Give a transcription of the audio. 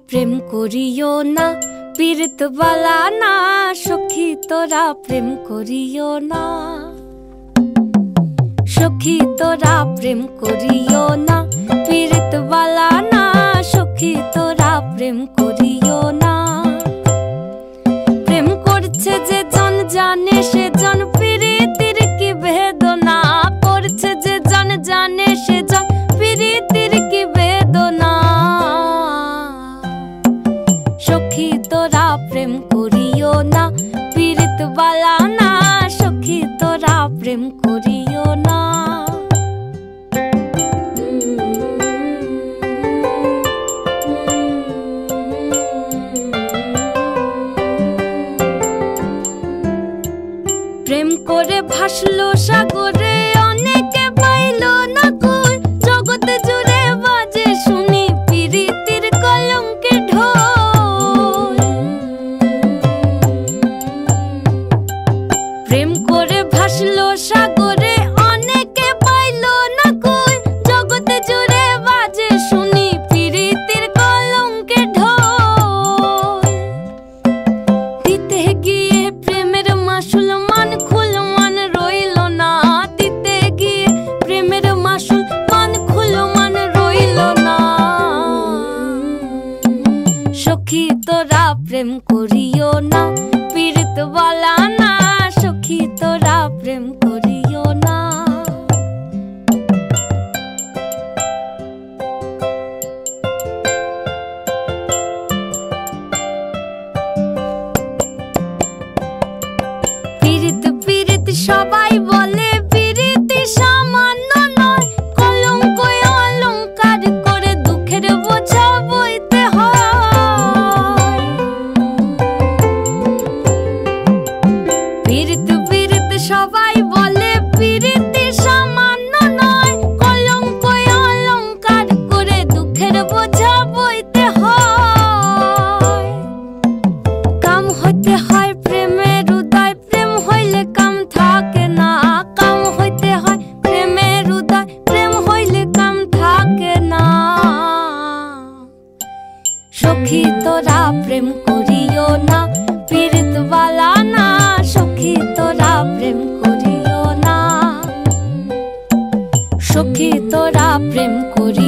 প্রেম করিও না, পীড়িত বালা না। সখী তোরা প্রেম করিও না, সখী তোরা প্রেম করিও না, পীড়িত বালা না। সখী তোরা প্রেম করিও না। প্রেম করছে যে জন জানে সে জন, পীড়িতির কি বেদনা করছে যে জন জানে সে জন, পীড়িতির কি বেদনা। সখী তোরা প্রেম করিও না, পীড়িত বালা না। সখী তোরা প্রেম করিও না। প্রেম করে ভাসলো সাগরে, অনেকে পাইল না কই। জগতে জুড়ে বাজে শুনি পীড়িতির কলঙ্কের ঢোল। প্রেম করে ভাসলো সাগরে, অনেকে পাইল না কই। জগতে জুড়ে বাজে শুনি পীড়িতির কলঙ্কের ঢোল। দিতে গিয়ে প্রেমের মাসুল মান খুল মান রইল না। দিতে গিয়ে প্রেমের মাসুল মান খুল মান রইল না। সখী তোরা প্রেম করিও না, পীড়িত বালা না। সখী তোরা প্রেম করিও না। পীড়িত পীড়িত সবাই বলে, পীড়িতি সামান্য নয়। কলঙ্ক অলঙ্কার করে দুঃখের বোঝা বইতে হয়। পীড়িত পীড়িত সবাই বলে, পীড়িতি সামান্য নয়। কলঙ্ক অলঙ্কার করে দুঃখের বোঝা বইতে হয়। কাম হইতে হয় প্রেমের উদয়, প্রেম হইলে কাম থাকে না। কাম হইতে হয় প্রেমের উদয়, প্রেম হইলে কাম থাকে না। সখী তোরা প্রেম করিও না, পীড়িত বালা না। সখী তোরা প্রেম করিও না, সখী তোরা প্রেম করিও